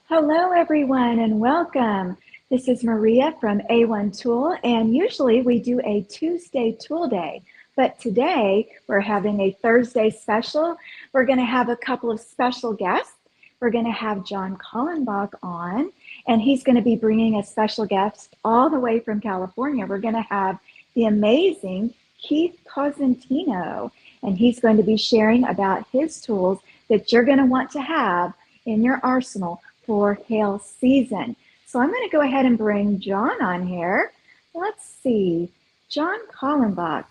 Hello, everyone, and welcome. This is Maria from A1 Tool, and usually we do a Tuesday tool day, but today we're having a Thursday special. We're going to have a couple of special guests. We're going to have John Kallenbach on, and he's going to be bringing a special guest all the way from California. We're going to have the amazing Keith Cosentino, and he's going to be sharing about his tools that you're going to want to have in your arsenal for hail season. So I'm going to go ahead and bring John on here. Let's see. John Kallenbach.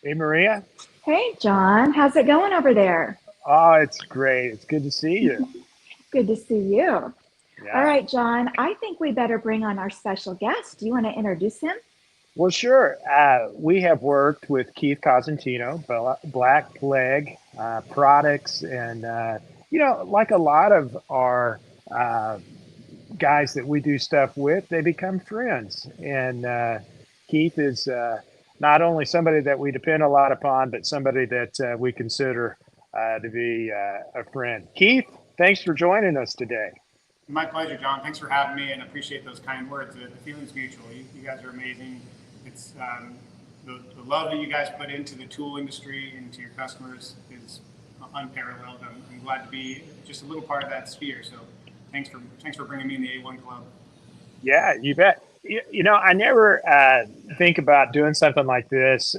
Hey, Maria. Hey, John. How's it going over there? Oh, it's great. It's good to see you. Good to see you. All Yeah. right, John, I think we better bring on our special guest. Do you want to introduce him? Well, sure. We have worked with Keith Cosentino, Black Plague products, and like a lot of our uh, guys that we do stuff with, they become friends. And Keith is not only somebody that we depend a lot upon, but somebody that we consider to be a friend. Keith, thanks for joining us today. My pleasure, John. Thanks for having me, and appreciate those kind words. The feeling's mutual. You guys are amazing. It's the love that you guys put into the tool industry and to your customers is unparalleled. I'm glad to be just a little part of that sphere. So, thanks for bringing me in the A1 club. Yeah, you bet. I never think about doing something like this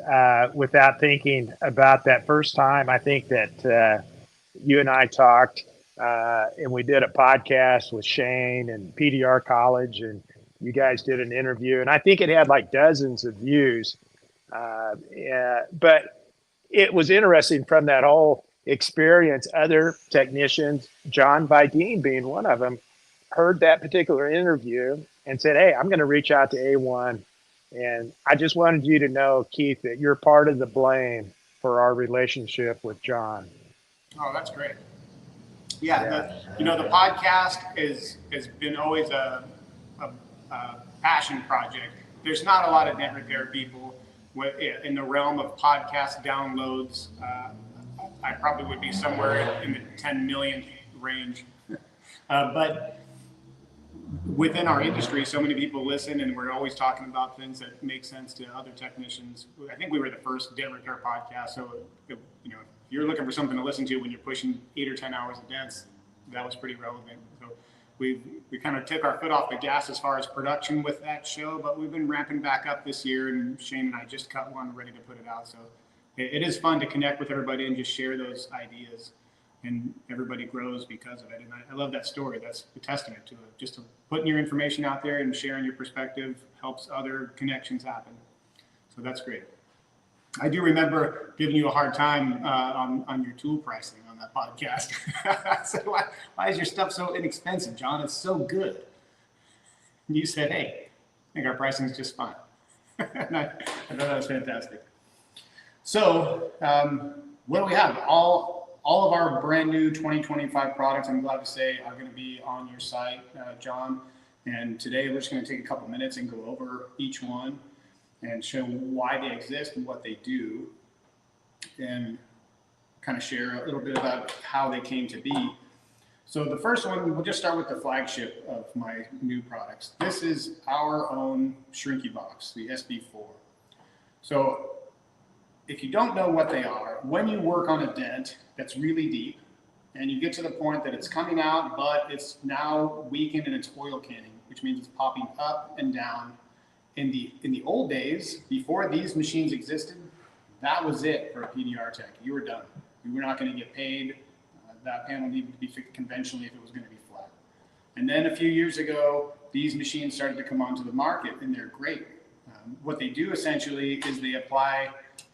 without thinking about that first time. I think that you and I talked, and we did a podcast with Shane and PDR College, and you guys did an interview, and I think it had like dozens of views. Yeah, but it was interesting from that whole experience. Other technicians, John Vidine being one of them, heard that particular interview and said, "Hey, I'm going to reach out to A1." And I just wanted you to know, Keith, that you're part of the blame for our relationship with John. Oh, that's great. Yeah, Yeah. the podcast has been always a passion project. There's not a lot of net repair people in the realm of podcast downloads. I probably would be somewhere in the 10 million range, but within our industry, so many people listen, and we're always talking about things that make sense to other technicians. I think we were the first dent repair podcast, so if you're looking for something to listen to when you're pushing 8 or 10 hours of dents, that was pretty relevant. So we kind of took our foot off the gas as far as production with that show, but we've been ramping back up this year, and Shane and I just cut one ready to put it out. So it is fun to connect with everybody and just share those ideas, and everybody grows because of it. And I love that story. That's a testament to it. Just putting your information out there and sharing your perspective helps other connections happen. So that's great. I do remember giving you a hard time on your tool pricing on that podcast. I said, why is your stuff so inexpensive, John? It's so good. And you said, hey, I think our pricing is just fine. And I thought that was fantastic. So what do we have? All of our brand new 2025 products, I'm glad to say, are going to be on your site, John. And today we're just going to take a couple minutes and go over each one and show why they exist and what they do, and kind of share a little bit about how they came to be. So the first one, we'll just start with the flagship of my new products. This is our own Shrinky Box, the SB4. So if you don't know what they are, when you work on a dent that's really deep and you get to the point that it's coming out, but it's now weakened and it's oil canning, which means it's popping up and down. In the old days, before these machines existed, that was it for a PDR tech. You were done. You were not going to get paid. That panel needed to be fixed conventionally if it was going to be flat. And then a few years ago, these machines started to come onto the market, and they're great. What they do essentially is they apply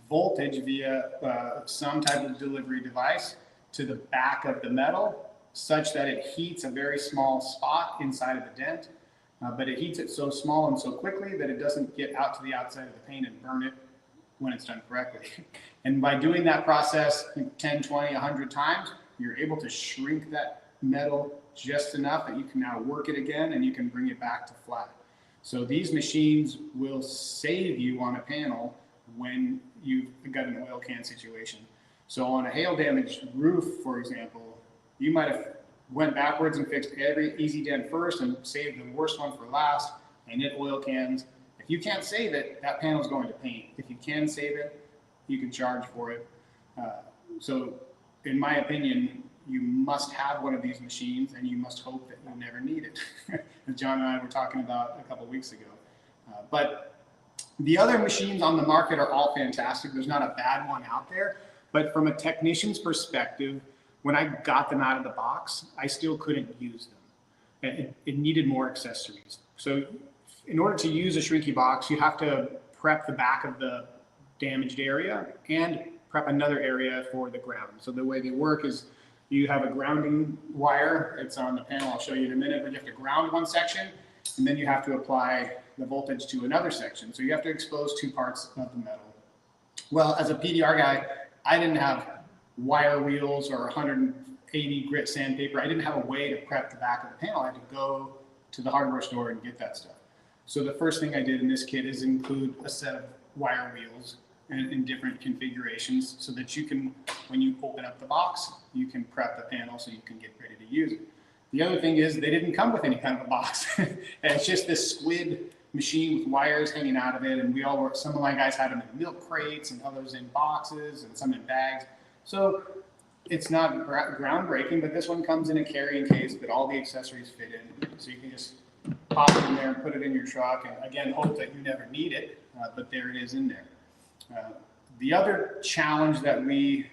voltage via some type of delivery device to the back of the metal, such that it heats a very small spot inside of the dent. But it heats it so small and so quickly that it doesn't get out to the outside of the paint and burn it when it's done correctly. And by doing that process 10, 20, 100 times, you're able to shrink that metal just enough that you can now work it again and you can bring it back to flat. So these machines will save you on a panel when you've got an oil can situation. So on a hail damaged roof, for example, you might have went backwards and fixed every easy dent first and saved the worst one for last, and it oil cans. If you can't save it, that panel is going to paint. If you can save it, you can charge for it. So in my opinion, you must have one of these machines, and you must hope that you never need it, as John and I were talking about a couple of weeks ago. But the other machines on the market are all fantastic. There's not a bad one out there. But from a technician's perspective, when I got them out of the box, I still couldn't use them. It needed more accessories. So in order to use a shrinky box, you have to prep the back of the damaged area and prep another area for the ground. So the way they work is you have a grounding wire. It's on the panel. I'll show you in a minute, but you have to ground one section, and then you have to apply the voltage to another section. So you have to expose two parts of the metal. Well, as a PDR guy, I didn't have wire wheels or 180 grit sandpaper. I didn't have a way to prep the back of the panel. I had to go to the hardware store and get that stuff. So the first thing I did in this kit is include a set of wire wheels in different configurations so that you can, when you open up the box, you can prep the panel so you can get ready to use it. The other thing is they didn't come with any kind of a box. It's just this squid machine with wires hanging out of it, and we all were, some of my guys had them in milk crates and others in boxes and some in bags. So it's not groundbreaking, but this one comes in a carrying case that all the accessories fit in. So you can just pop it in there and put it in your truck, and again, hope that you never need it, but there it is in there. The other challenge that we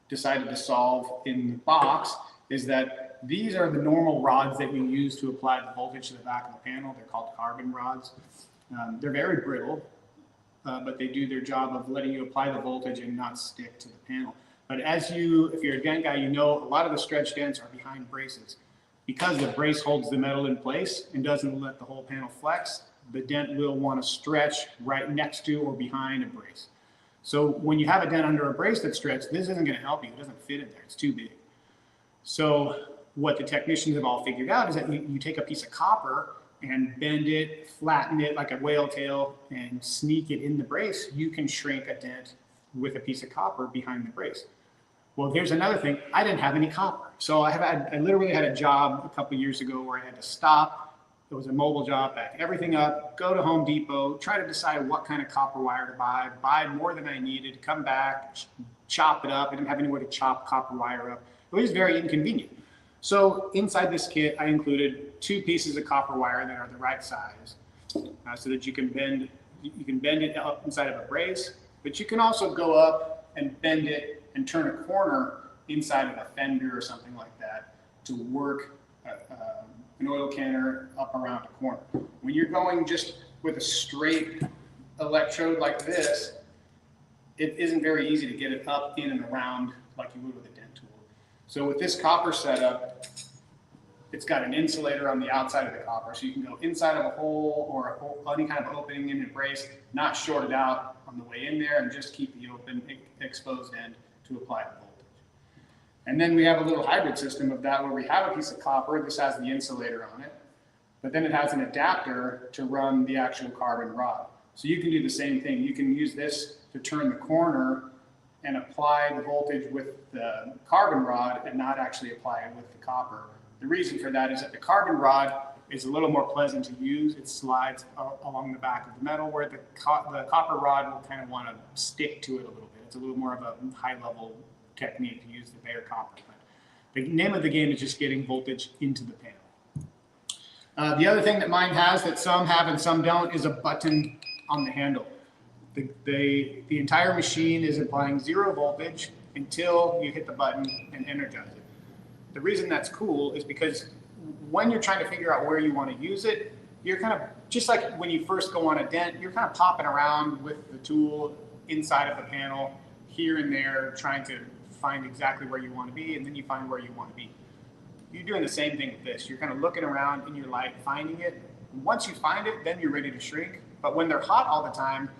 decided to solve in the box is that these are the normal rods that we use to apply the voltage to the back of the panel. They're called carbon rods. They're very brittle, but they do their job of letting you apply the voltage and not stick to the panel. But if you're a dent guy, you know a lot of the stretch dents are behind braces. Because the brace holds the metal in place and doesn't let the whole panel flex, the dent will want to stretch right next to or behind a brace. So when you have a dent under a brace that's stretched, this isn't going to help you. It doesn't fit in there. It's too big. So what the technicians have all figured out is that you take a piece of copper and bend it, flatten it like a whale tail, and sneak it in the brace. You can shrink a dent with a piece of copper behind the brace. Well, here's another thing. I didn't have any copper. So I literally had a job a couple years ago where I had to stop. It was a mobile job, back everything up, go to Home Depot, try to decide what kind of copper wire to buy more than I needed, come back, chop it up. I didn't have anywhere to chop copper wire up. It was very inconvenient. So inside this kit, I included 2 pieces of copper wire that are the right size, so that you can bend it up inside of a brace, but you can also go up and bend it and turn a corner inside of a fender or something like that to work an oil canner up around a corner. When you're going just with a straight electrode like this, it isn't very easy to get it up, in, and around like you would with a dent tool. So with this copper setup, it's got an insulator on the outside of the copper, so you can go inside of a hole or any kind of opening in the brace, not short it out on the way in there, and just keep the open, exposed end to apply the voltage. And then we have a little hybrid system of that where we have a piece of copper. This has the insulator on it, but then it has an adapter to run the actual carbon rod. So you can do the same thing. You can use this to turn the corner and apply the voltage with the carbon rod and not actually apply it with the copper. The reason for that is that the carbon rod is a little more pleasant to use. It slides along the back of the metal, where the copper rod will kind of want to stick to it a little bit. It's a little more of a high-level technique to use the bare copper. But the name of the game is just getting voltage into the panel. The other thing that mine has that some have and some don't is a button on the handle. The entire machine is applying 0 voltage until you hit the button and energize it. The reason that's cool is because when you're trying to figure out where you want to use it, you're kind of, just like when you first go on a dent, you're kind of popping around with the tool inside of the panel, here and there, trying to find exactly where you want to be, and then you find where you want to be. You're doing the same thing with this. You're kind of looking around in your light, finding it. Once you find it, then you're ready to shrink. But when they're hot all the time,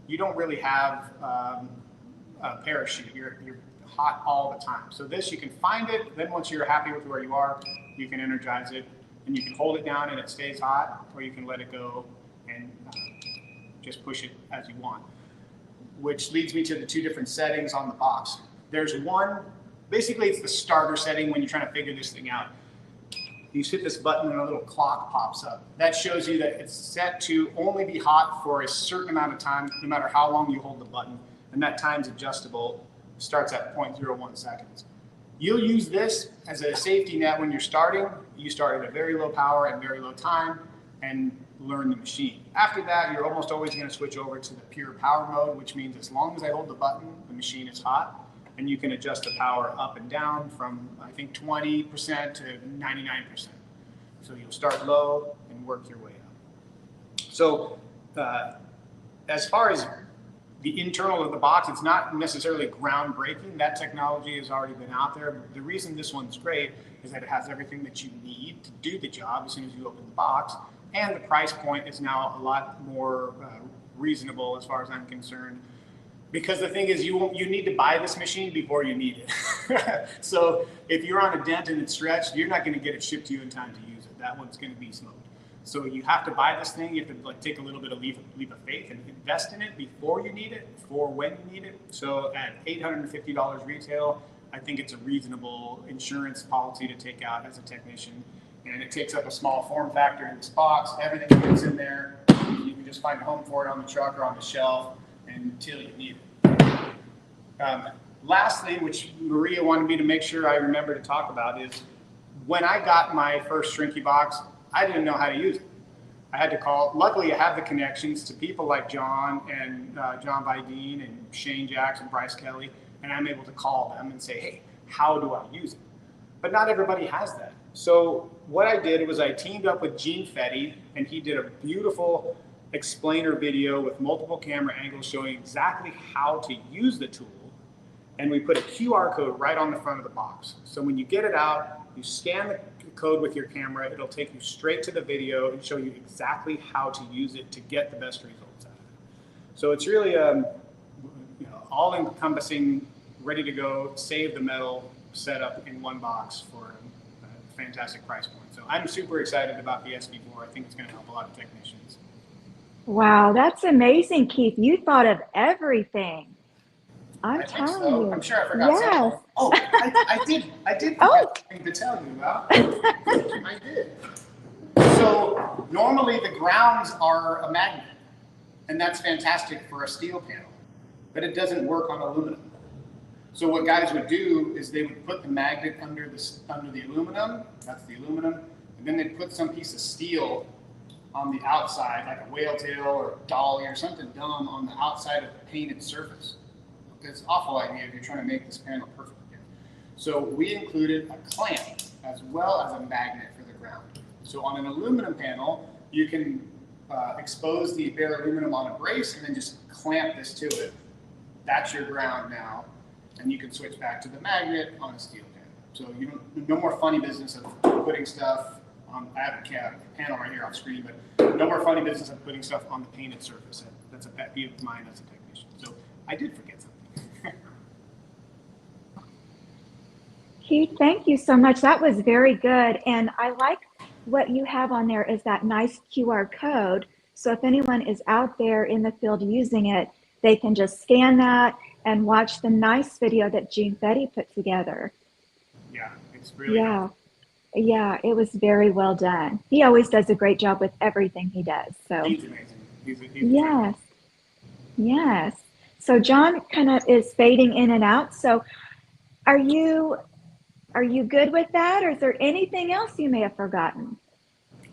you don't really have a parachute. You're hot all the time. So this, you can find it. Then once you're happy with where you are, you can energize it, and you can hold it down and it stays hot, or you can let it go and just push it as you want. Which leads me to the 2 different settings on the box. There's one, basically it's the starter setting when you're trying to figure this thing out. you hit this button and a little clock pops up. That shows you that it's set to only be hot for a certain amount of time, no matter how long you hold the button. And that time's adjustable, starts at 0.01 seconds. You'll use this as a safety net when you're starting. You start at a very low power and very low time and learn the machine. After that, you're almost always going to switch over to the pure power mode, which means as long as I hold the button, the machine is hot. And you can adjust the power up and down from, I think, 20% to 99%. So you'll start low and work your way up. So as far as the internal of the box, it's not necessarily groundbreaking. That technology has already been out there. The reason this one's great is that it has everything that you need to do the job as soon as you open the box. And the price point is now a lot more reasonable as far as I'm concerned. Because the thing is, you need to buy this machine before you need it. So if you're on a dent and it's stretched, you're not going to get it shipped to you in time to use it. That one's going to be smoked. So you have to buy this thing. You have to take a little bit of leap of faith and invest in it before you need it, for when you need it. So at $850 retail, I think it's a reasonable insurance policy to take out as a technician. And it takes up a small form factor in this box. Everything fits in there. You can just find a home for it on the truck or on the shelf until you need it. Last thing, which Maria wanted me to make sure I remember to talk about, is when I got my first Shrinky box, I didn't know how to use it. I had to call. Luckily, I have the connections to people like John and John Vidine and Shane Jacks and Bryce Kelly, and I'm able to call them and say, hey, how do I use it? But not everybody has that. So what I did was I teamed up with Gene Fetty, and he did a beautiful explainer video with multiple camera angles showing exactly how to use the tool. And we put a QR code right on the front of the box. So when you get it out, you scan the code with your camera, it'll take you straight to the video and show you exactly how to use it to get the best results out of it. So it's really all-encompassing, ready to go, save the metal setup in one box for a fantastic price point. So I'm super excited about the SV4. I think it's going to help a lot of technicians. Wow, that's amazing, Keith. You thought of everything. I'm telling you. I'm sure I forgot something. Oh, I did forget something to tell you about. I did. So normally the grounds are a magnet, and that's fantastic for a steel panel, but it doesn't work on aluminum. So what guys would do is they would put the magnet under the aluminum, that's the aluminum, and then they'd put some piece of steel on the outside, like a whale tail or a dolly or something dumb on the outside of the painted surface. It's an awful idea if you're trying to make this panel perfect again. So we included a clamp as well as a magnet for the ground. So on an aluminum panel, you can expose the bare aluminum on a brace and then just clamp this to it. That's your ground now. And you can switch back to the magnet on a steel panel. So you don't, no more funny business of putting stuff on, I have a panel right here off screen, but no more funny business of putting stuff on the painted surface. That's a pet peeve of mine as a technician. So I did forget something. Keith, thank you so much. That was very good. And I like what you have on there is that nice QR code. So if anyone is out there in the field using it, they can just scan that and watch the nice video that Gene Fetty put together. Yeah, it's really nice. Yeah, it was very well done. He always does a great job with everything he does. So he's amazing. He's yes. So John kind of is fading in and out. So are you good with that, or is there anything else you may have forgotten?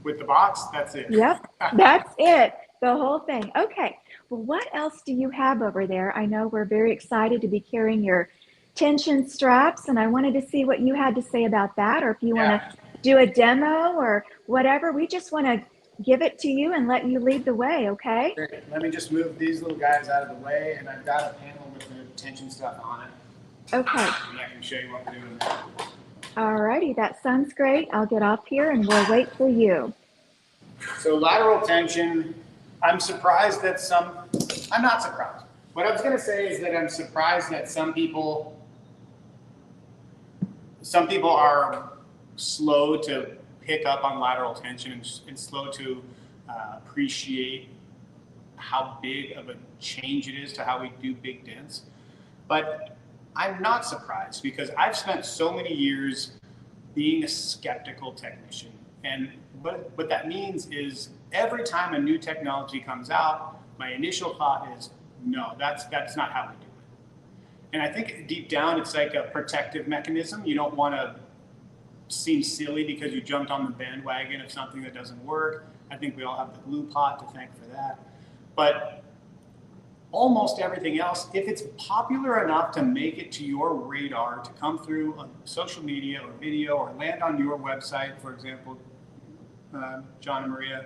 With the box, that's it. Yep, that's it, the whole thing. Okay, well, what else do you have over there? I know we're very excited to be carrying your tension straps, and I wanted to see what you had to say about that, or if you want to do a demo or whatever. We just want to give it to you and let you lead the way, okay? Great. Let me just move these little guys out of the way, and I've got a panel with the tension stuff on it. Okay. And I can show you what we're doing there. Alrighty, that sounds great. I'll get off here and we'll wait for you. So lateral tension, I'm surprised that I'm not surprised. What I was going to say is that I'm surprised that some people are slow to pick up on lateral tension and slow to appreciate how big of a change it is to how we do big dents. But I'm not surprised because I've spent so many years being a skeptical technician. And what that means is every time a new technology comes out, my initial thought is, no, that's not how we do it. And I think deep down, it's like a protective mechanism. You don't want to seem silly because you jumped on the bandwagon of something that doesn't work. I think we all have the glue pot to thank for that. But almost everything else, if it's popular enough to make it to your radar, to come through on social media or video or land on your website, for example, John and Maria,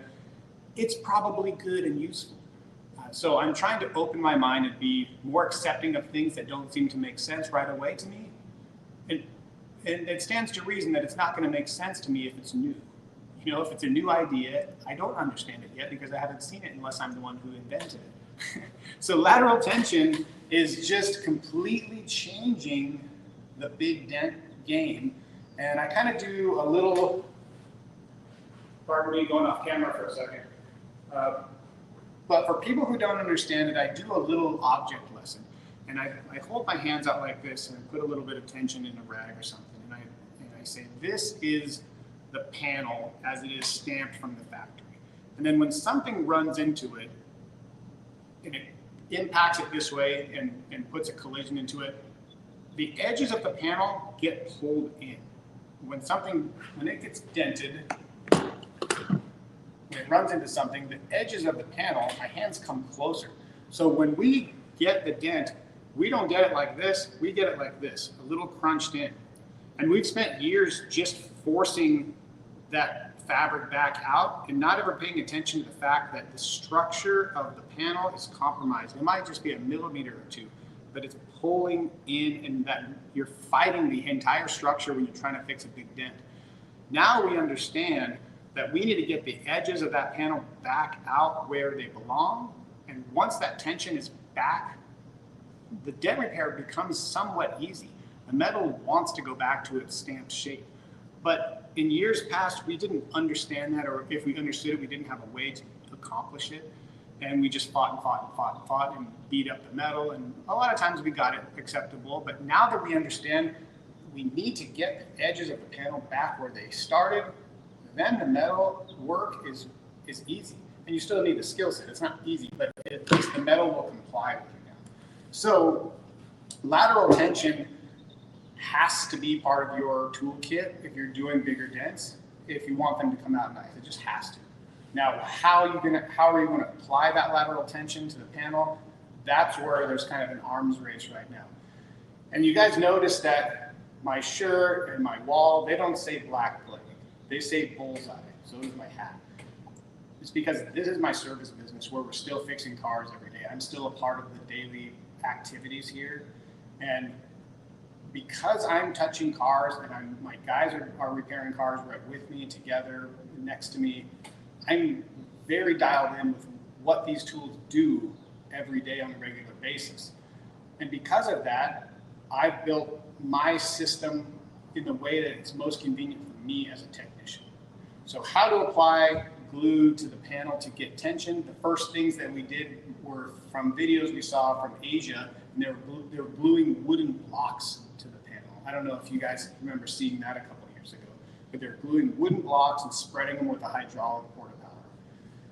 it's probably good and useful. So I'm trying to open my mind and be more accepting of things that don't seem to make sense right away to me. And it stands to reason that it's not going to make sense to me if it's new. You know, if it's a new idea, I don't understand it yet because I haven't seen it unless I'm the one who invented it. So lateral tension is just completely changing the big dent game. And I kind of do a little, pardon me going off camera for a second. But for people who don't understand it, I do a little object lesson. And I hold my hands out like this and put a little bit of tension in a rag or something. And I say, this is the panel as it is stamped from the factory. And then when something runs into it, and it impacts it this way and puts a collision into it, the edges of the panel get pulled in. When it gets dented, when it runs into something, the edges of the panel, my hands come closer. So when we get the dent, we don't get it like this, we get it like this, a little crunched in. And we've spent years just forcing that fabric back out and not ever paying attention to the fact that the structure of the panel is compromised. It might just be a millimeter or two, but it's pulling in, and that you're fighting the entire structure when you're trying to fix a big dent. Now we understand that we need to get the edges of that panel back out where they belong. And once that tension is back, the dent repair becomes somewhat easy. The metal wants to go back to its stamped shape. But in years past, we didn't understand that, or if we understood it, we didn't have a way to accomplish it. And we just fought and fought and fought and fought and beat up the metal. And a lot of times we got it acceptable. But now that we understand, we need to get the edges of the panel back where they started. Then the metal work is easy. And you still need the skill set. It's not easy, but at least the metal will comply with you now. So lateral tension has to be part of your toolkit if you're doing bigger dents, if you want them to come out nice. It just has to. Now, how are you going to apply that lateral tension to the panel? That's where there's kind of an arms race right now. And you guys notice that my shirt and my wall, they don't say black blade. They say bullseye. So does my hat. It's because this is my service business where we're still fixing cars every day. I'm still a part of the daily activities here. And because I'm touching cars and my guys are repairing cars right with me, together, next to me, I'm very dialed in with what these tools do every day on a regular basis. And because of that, I've built my system in the way that it's most convenient for me as a technician. So how to apply glue to the panel to get tension. The first things that we did were from videos we saw from Asia, and they were gluing wooden blocks to the panel. I don't know if you guys remember seeing that a couple of years ago, but they're gluing wooden blocks and spreading them with a hydraulic porta power.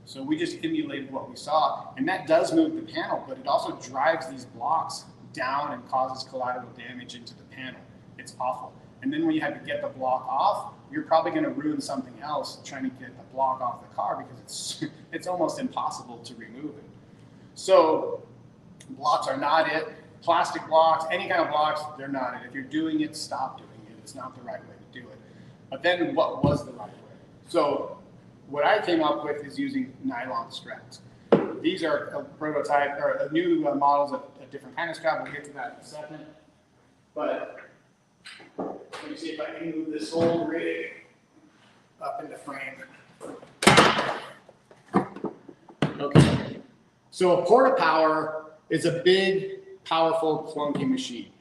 So we just emulated what we saw, and that does move the panel, but it also drives these blocks down and causes collateral damage into the panel. It's awful. And then when you have to get the block off, you're probably going to ruin something else trying to get the block off the car because it's almost impossible to remove it. So blocks are not it. Plastic blocks, any kind of blocks, they're not it. If you're doing it, stop doing it. It's not the right way to do it. But then what was the right way? So what I came up with is using nylon straps. These are a prototype or a new models of a different kind of strap. We'll get to that in a second. But let me see if I can move this whole rig up into frame. Okay. So a porta power is a big, powerful, clunky machine.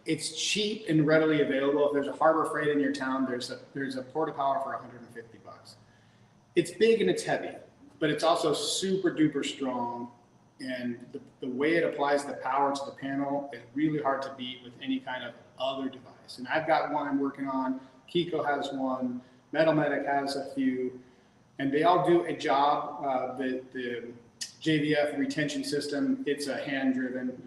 It's cheap and readily available. If there's a Harbor Freight in your town, there's a porta power for 150 bucks. It's big and it's heavy, but it's also super duper strong And the way it applies the power to the panel is really hard to beat with any kind of other device. And I've got one I'm working on, Kiko has one, Metal Medic has a few, and they all do a job. The JVF retention system, it's a hand-driven.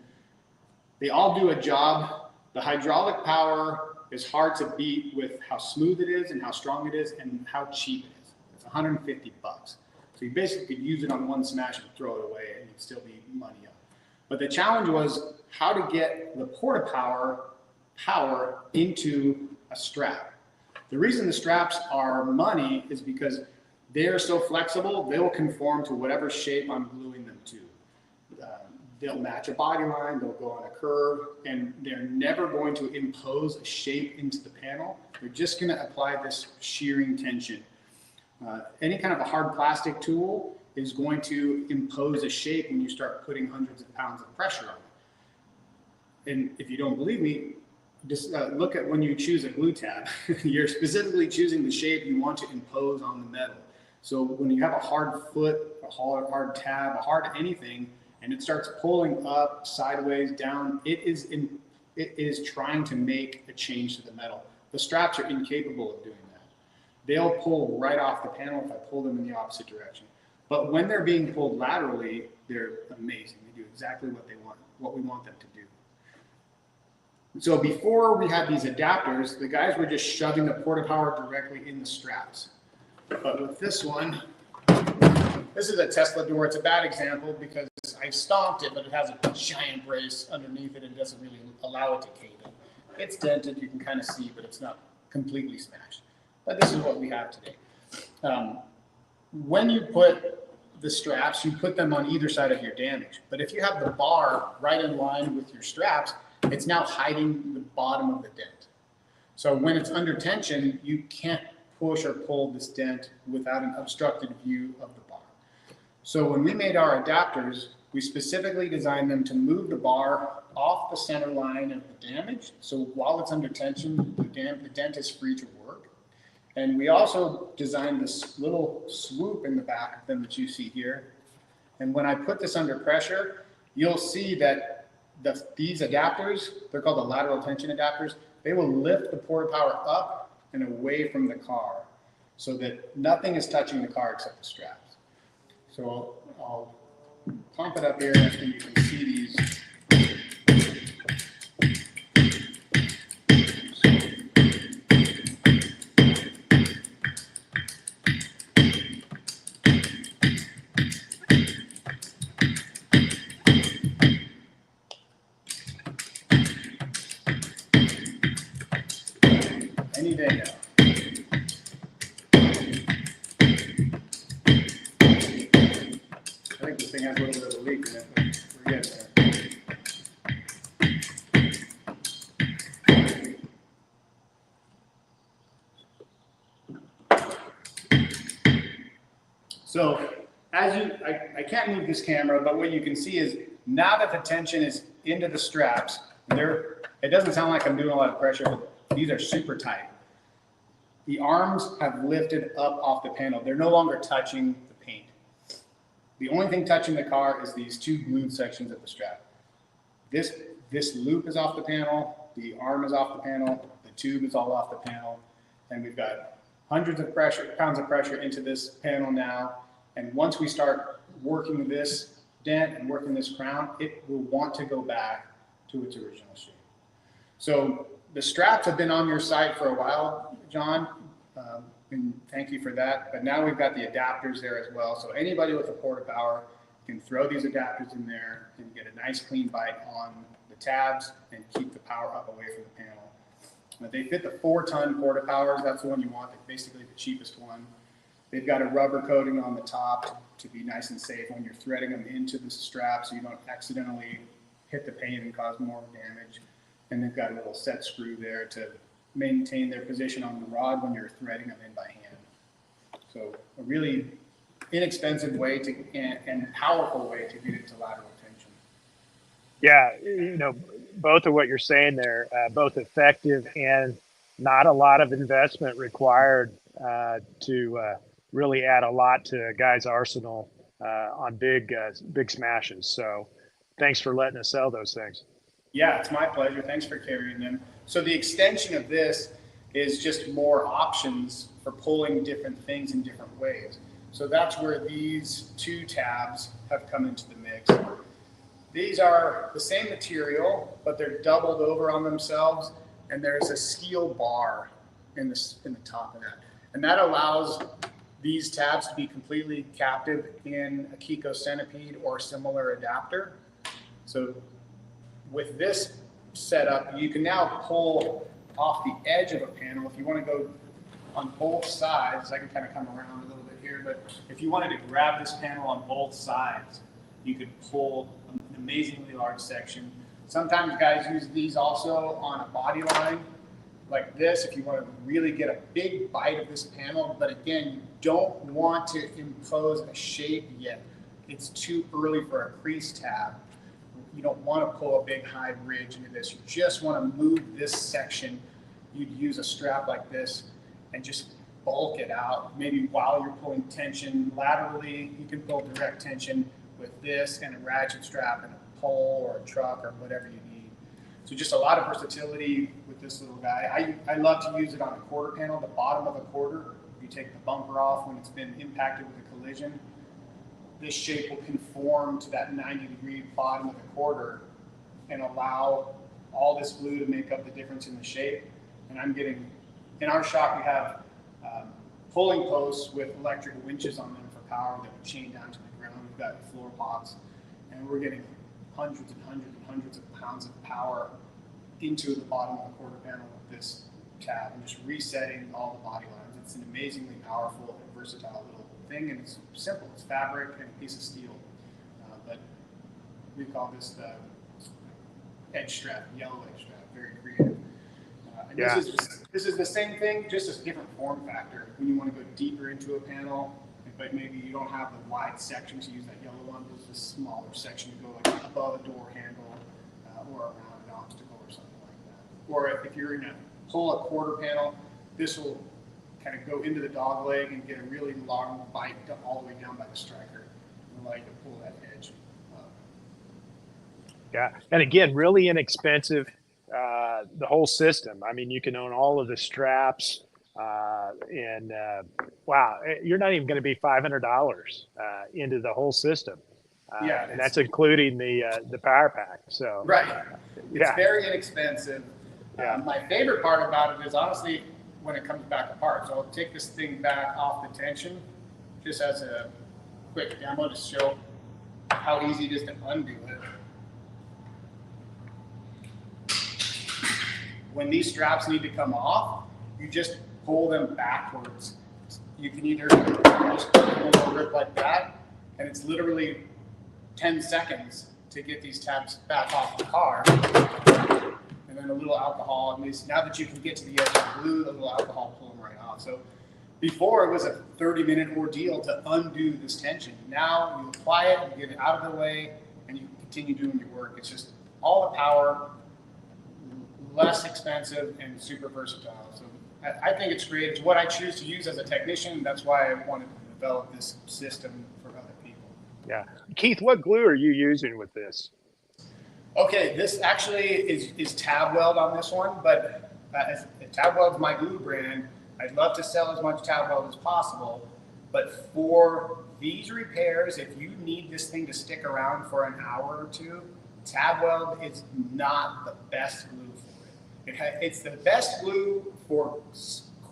They all do a job. The hydraulic power is hard to beat with how smooth it is and how strong it is and how cheap it is. It's 150 bucks. So you basically could use it on one smash and throw it away and you'd still be money up. But the challenge was how to get the porta power into a strap. The reason the straps are money is because they're so flexible, they'll conform to whatever shape I'm gluing them to. They'll match a body line, they'll go on a curve, and they're never going to impose a shape into the panel. They're just going to apply this shearing tension. Any kind of a hard plastic tool is going to impose a shape when you start putting hundreds of pounds of pressure on it. And if you don't believe me, just look at when you choose a glue tab. You're specifically choosing the shape you want to impose on the metal. So when you have a hard foot, a hard tab, a hard anything, and it starts pulling up, sideways, down, it is trying to make a change to the metal. The straps are incapable of doing that. They'll pull right off the panel if I pull them in the opposite direction. But when they're being pulled laterally, they're amazing. They do exactly what they want, what we want them to do. So before we had these adapters, the guys were just shoving the porta power directly in the straps. But with this one, this is a Tesla door. It's a bad example because I stomped it, but it has a giant brace underneath it and doesn't really allow it to cave in. It's dented, you can kind of see, but it's not completely smashed. But this is what we have today. When you put the straps, you put them on either side of your damage. But if you have the bar right in line with your straps, it's now hiding the bottom of the dent. So when it's under tension, you can't push or pull this dent without an obstructed view of the bar. So when we made our adapters, we specifically designed them to move the bar off the center line of the damage. So while it's under tension, the dent is free to work. And we also designed this little swoop in the back of them that you see here. And when I put this under pressure, you'll see that these adapters, they're called the lateral tension adapters, they will lift the porta power up and away from the car so that nothing is touching the car except the straps. So I'll pump it up here and you can see these. Any day now. I think this thing has a little bit of a leak in it, but we're getting there. So as I can't move this camera, but what you can see is now that the tension is into the straps, it doesn't sound like I'm doing a lot of pressure, but these are super tight. The arms have lifted up off the panel. They're no longer touching the paint. The only thing touching the car is these two glued sections of the strap. This loop is off the panel, the arm is off the panel, the tube is all off the panel, and we've got hundreds of pounds of pressure into this panel now. And once we start working this dent and working this crown, it will want to go back to its original shape. So the straps have been on your site for a while, John, and thank you for that. But now we've got the adapters there as well. So anybody with a porta power can throw these adapters in there and get a nice clean bite on the tabs and keep the power up away from the panel. They fit the 4-ton porta powers. That's the one you want, basically the cheapest one. They've got a rubber coating on the top to be nice and safe when you're threading them into the strap so you don't accidentally hit the paint and cause more damage. And they've got a little set screw there to maintain their position on the rod when you're threading them in by hand. So a really inexpensive way and powerful way to get it to lateral tension. Yeah, both of what you're saying there, both effective and not a lot of investment required to really add a lot to a guy's arsenal on big smashes. So thanks for letting us sell those things. Yeah, it's my pleasure. Thanks for carrying them. So the extension of this is just more options for pulling different things in different ways. So that's where these two tabs have come into the mix. These are the same material, but they're doubled over on themselves, and there's a steel bar in the top of that. And that allows these tabs to be completely captive in a Kiko Centipede or similar adapter. So with this setup, you can now pull off the edge of a panel. If you want to go on both sides, I can kind of come around a little bit here, but if you wanted to grab this panel on both sides, you could pull an amazingly large section. Sometimes guys use these also on a body line like this if you want to really get a big bite of this panel, but again, you don't want to impose a shape yet. It's too early for a crease tab. You don't want to pull a big high ridge into this. You just want to move this section. You'd use a strap like this and just bulk it out. Maybe while you're pulling tension laterally, you can pull direct tension with this and a ratchet strap and a pole or a truck or whatever you need. So just a lot of versatility with this little guy. I love to use it on a quarter panel, the bottom of a quarter. You take the bumper off when it's been impacted with a collision. This shape will conform to that 90-degree bottom of the quarter and allow all this glue to make up the difference in the shape. And I'm getting, in our shop, we have pulling posts with electrical winches on them for power that we chain down to the ground. We've got floor pots, and we're getting hundreds and hundreds and hundreds of pounds of power into the bottom of the quarter panel with this tab and just resetting all the body lines. It's an amazingly powerful and versatile little thing, and it's simple. It's fabric and a piece of steel, but we call this the edge strap, yellow edge strap. Very creative. And Yeah. This is the same thing, just a different form factor. When you want to go deeper into a panel, but maybe you don't have the wide section to use that yellow one. There's a smaller section to go like above a door handle or around an obstacle or something like that. Or if you're going to pull a quarter panel, this will kind of go into the dog leg and get a really long bite all the way down by the striker and allow you to pull that edge up. Yeah, and again, really inexpensive. The whole system. I mean, you can own all of the straps, and wow, you're not even going to be $500 into the whole system. Yeah, and that's including the power pack. So right, it's yeah. very inexpensive. Yeah. My favorite part about it is honestly when it comes back apart. So I'll take this thing back off the tension, just as a quick demo to show how easy it is to undo it. When these straps need to come off, you just pull them backwards. You can either just pull them over it like that, and it's literally 10 seconds to get these tabs back off the car. And then a little alcohol, at least now that you can get to the edge of the glue, the little alcohol pull them right off. So before it was a 30-minute ordeal to undo this tension. Now you apply it, you get it out of the way, and you continue doing your work. It's just all the power, less expensive, and super versatile. So I think it's great. It's what I choose to use as a technician. That's why I wanted to develop this system for other people. Yeah. Keith, what glue are you using with this? Okay, this actually is Tab Weld on this one, but Tab Weld's my glue brand. I'd love to sell as much Tab Weld as possible, but for these repairs, if you need this thing to stick around for an hour or two, Tab Weld is not the best glue for it. It's the best glue for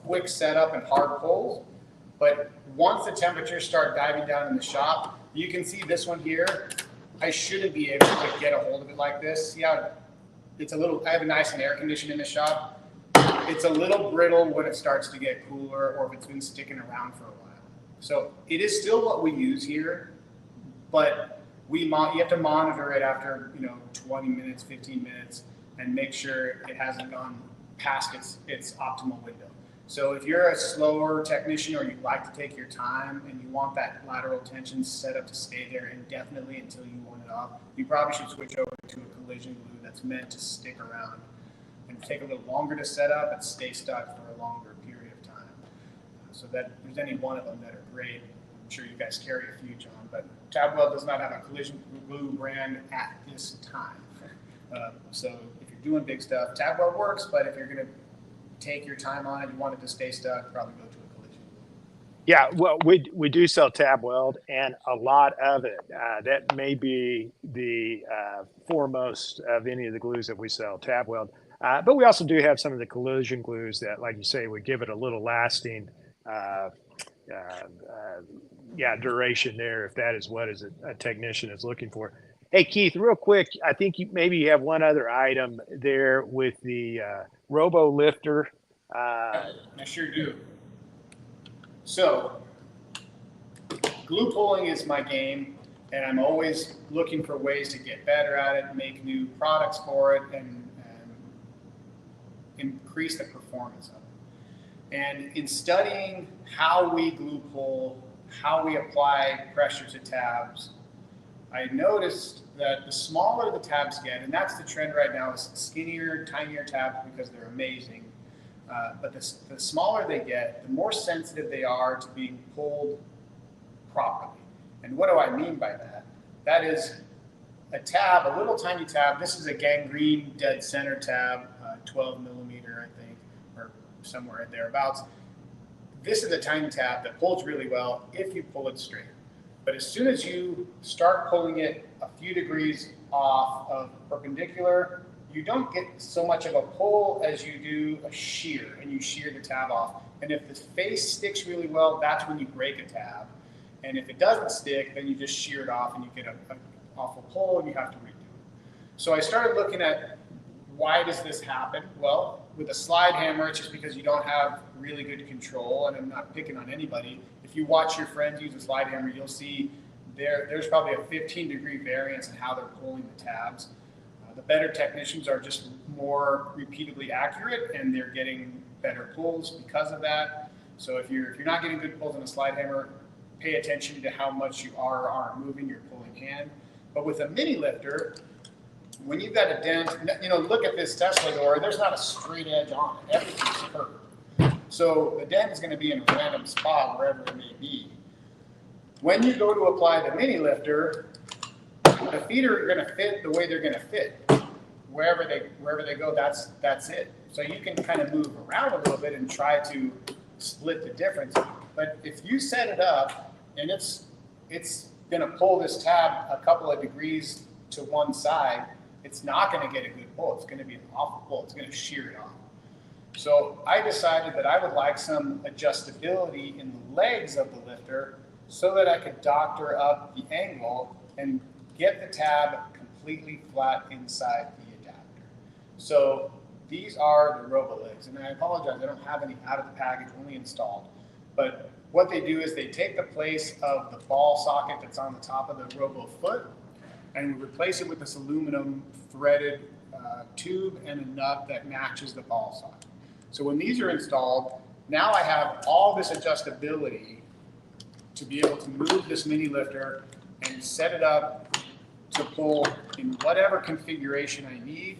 quick setup and hard pulls, but once the temperatures start diving down in the shop, you can see this one here. I shouldn't be able to get a hold of it like this. See how it's a little, I have a nice and air conditioning in the shop. It's a little brittle when it starts to get cooler or if it's been sticking around for a while. So it is still what we use here, but you have to monitor it after 20 minutes, 15 minutes, and make sure it hasn't gone past its optimal window. So if you're a slower technician or you like to take your time and you want that lateral tension set up to stay there indefinitely until you want it off, you probably should switch over to a collision glue that's meant to stick around and take a little longer to set up and stay stuck for a longer period of time. So that if there's any one of them that are great, I'm sure you guys carry a few, John, but tab weld does not have a collision glue brand at this time. So if you're doing big stuff, tab weld works, but if you're going to take your time on it, you want it to stay stuck, probably go to a collision glue. Yeah, well, we do sell tab weld, and a lot of it. That may be the foremost of any of the glues that we sell, tab weld. But we also do have some of the collision glues that, like you say, would give it a little lasting, uh, duration there, if that is what is a technician is looking for. Hey, Keith, real quick, I think maybe you have one other item there with the robo lifter. I sure do. So, glue pulling is my game, and I'm always looking for ways to get better at it, make new products for it, and increase the performance of it. And in studying how we glue pull, how we apply pressure to tabs, I noticed that the smaller the tabs get, and that's the trend right now, is skinnier, tinier tabs because they're amazing. But the smaller they get, the more sensitive they are to being pulled properly. And what do I mean by that? That is a tab, a little tiny tab. This is a gangrene dead center tab, 12 millimeter, I think, or somewhere thereabouts. This is a tiny tab that pulls really well if you pull it straight. But as soon as you start pulling it a few degrees off of perpendicular, you don't get so much of a pull as you do a shear, and you shear the tab off. And if the face sticks really well, that's when you break a tab. And if it doesn't stick, then you just shear it off and you get an awful pull and you have to redo it. So I started looking at why does this happen? Well, with a slide hammer, it's just because you don't have really good control, and I'm not picking on anybody. If you watch your friends use a slide hammer, you'll see there's probably a 15-degree variance in how they're pulling the tabs. The better technicians are just more repeatedly accurate, and they're getting better pulls because of that. So if you're not getting good pulls on a slide hammer, pay attention to how much you are or aren't moving your pulling hand. But with a mini lifter, when you've got a dent, look at this Tesla door, there's not a straight edge on it. Everything's curved. So the dent is going to be in a random spot, wherever it may be. When you go to apply the mini lifter, the feet are going to fit the way they're going to fit. Wherever they go, that's it. So you can kind of move around a little bit and try to split the difference. But if you set it up and it's going to pull this tab a couple of degrees to one side, it's not going to get a good pull. It's going to be an awful pull. It's going to shear it off. So I decided that I would like some adjustability in the legs of the lifter so that I could doctor up the angle and get the tab completely flat inside the adapter. So these are the robo legs, and I apologize, I don't have any out of the package, only installed. But what they do is they take the place of the ball socket that's on the top of the robo foot, and we replace it with this aluminum threaded tube and a nut that matches the ball socket. So when these are installed, now I have all this adjustability to be able to move this mini lifter and set it up to pull in whatever configuration I need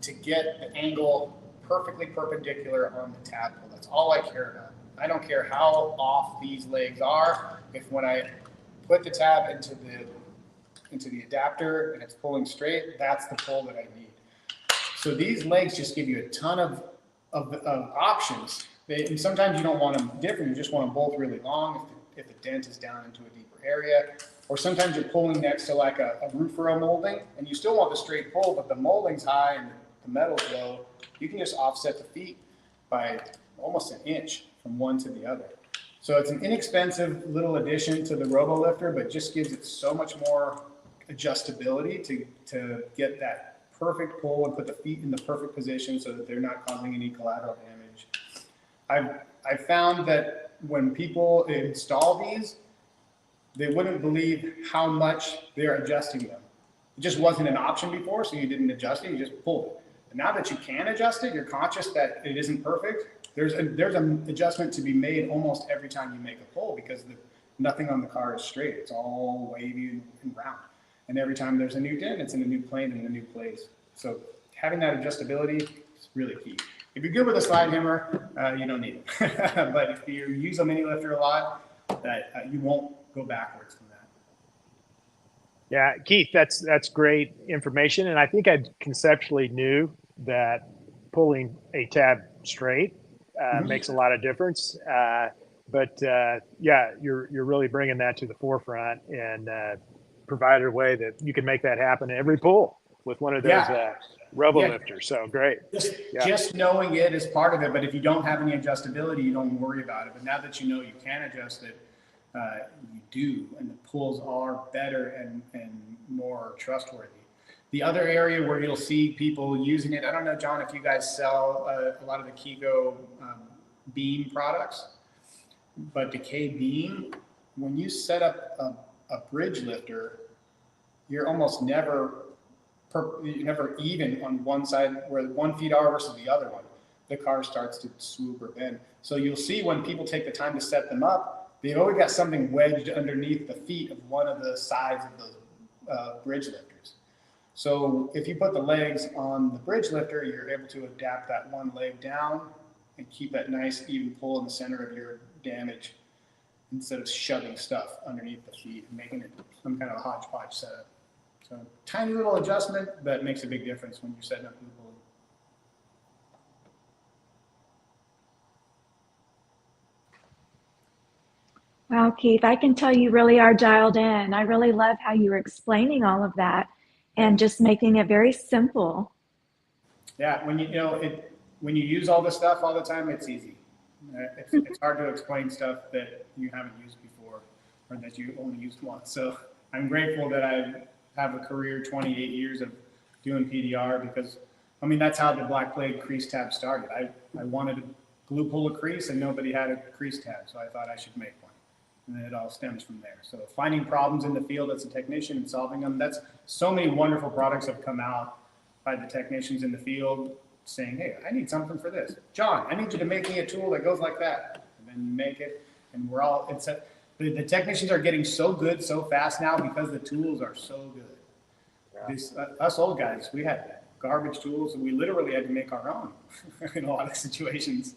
to get the angle perfectly perpendicular on the tab pull. That's all I care about. I don't care how off these legs are. If when I put the tab into the adapter and it's pulling straight, that's the pull that I need. So these legs just give you a ton of options. And sometimes you don't want them different. You just want them both really long if the dent is down into a deeper area. Or sometimes you're pulling next to like a roof row molding, and you still want the straight pull, but the molding's high and the metal's low. You can just offset the feet by almost an inch from one to the other. So it's an inexpensive little addition to the robo lifter, but just gives it so much more adjustability to get that perfect pull and put the feet in the perfect position so that they're not causing any collateral damage. I've found that when people install these, they wouldn't believe how much they're adjusting them. It just wasn't an option before, so you didn't adjust it, you just pulled it. And now that you can adjust it, you're conscious that it isn't perfect. There's an adjustment to be made almost every time you make a pull because nothing on the car is straight. It's all wavy and round. And every time there's a new dent, it's in a new plane and a new place. So having that adjustability is really key. If you're good with a slide hammer, you don't need it. But if you use a mini lifter a lot, that you won't go backwards from that. Yeah, Keith, that's great information, and I think I conceptually knew that pulling a tab straight makes a lot of difference. But yeah, you're really bringing that to the forefront and provided a way that you can make that happen every pull with one of those robo lifters. So great. Just knowing it is part of it, but if you don't have any adjustability, you don't worry about it. But now that you know you can adjust it, you do, and the pulls are better and more trustworthy. The other area where you'll see people using it, I don't know, John, if you guys sell a lot of the Kego beam products, but the K beam, when you set up a bridge lifter, you're almost never even on one side where 1 feet are versus the other one. The car starts to swoop or bend. So you'll see when people take the time to set them up, they've always got something wedged underneath the feet of one of the sides of those bridge lifters. So if you put the legs on the bridge lifter, you're able to adapt that one leg down and keep that nice even pull in the center of your damage instead of shoving stuff underneath the feet and making it some kind of a hodgepodge setup. So tiny little adjustment, but makes a big difference when you're setting up the pull. Wow, Keith, I can tell you really are dialed in. I really love how you were explaining all of that and just making it very simple. Yeah, when when you use all this stuff all the time, it's easy. It's hard to explain stuff that you haven't used before or that you only used once. So I'm grateful that I have a career, 28 years of doing PDR, because I mean that's how the Black Plague crease tab started. I wanted to glue pull a crease and nobody had a crease tab, so I thought I should make one. And then it all stems from there. So finding problems in the field as a technician and solving them, that's so many wonderful products have come out by the technicians in the field saying, hey, I need something for this. John, I need you to make me a tool that goes like that. And then you make it, and we're all, the technicians are getting so good so fast now because the tools are so good. Yeah. Us old guys, we had garbage tools, and we literally had to make our own in a lot of situations.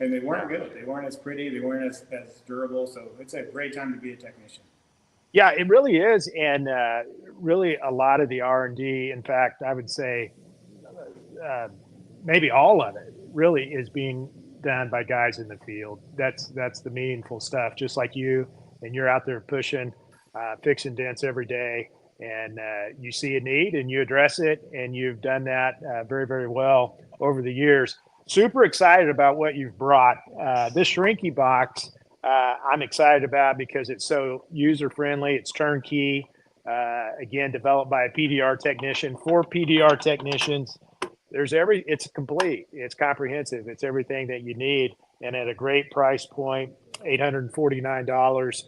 And they weren't good. They weren't as pretty. They weren't as durable. So it's a great time to be a technician. Yeah, it really is. And really a lot of the R&D, in fact, I would say maybe all of it really is being done by guys in the field. That's the meaningful stuff, just like you, and you're out there pushing, fixing dents every day, and you see a need and you address it, and you've done that very, very well over the years. Super excited about what you've brought. This Shrinky box, I'm excited about because it's so user-friendly. It's turnkey. Again, developed by a PDR technician for PDR technicians. It's complete. It's comprehensive. It's everything that you need, and at a great price point, $849.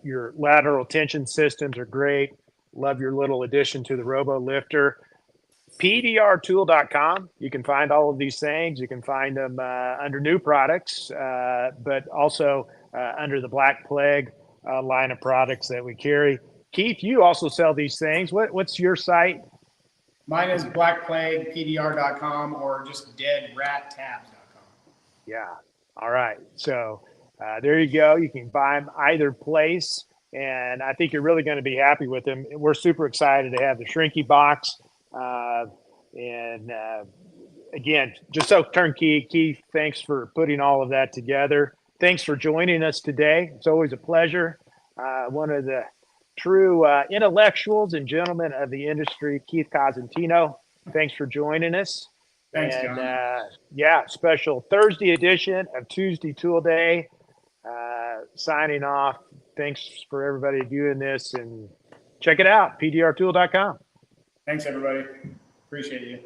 Your lateral tension systems are great. Love your little addition to the Robo Lifter. PDRtool.com. You can find all of these things. You can find them under new products, but also under the Black Plague line of products that we carry. Keith, you also sell these things. What's your site? Mine is blackplaguepdr.com or just deadrattabs.com. Yeah. All right. So there you go. You can buy them either place, and I think you're really going to be happy with them. We're super excited to have the Shrinky box. Again, just so turnkey. Keith, thanks for putting all of that together. Thanks for joining us today. It's always a pleasure. One of the true intellectuals and gentlemen of the industry, Keith Cosentino. Thanks for joining us. Thanks, John. Special Thursday edition of Tuesday Tool Day. Signing off. Thanks for everybody doing this, and check it out, pdrtool.com. Thanks, everybody. Appreciate you.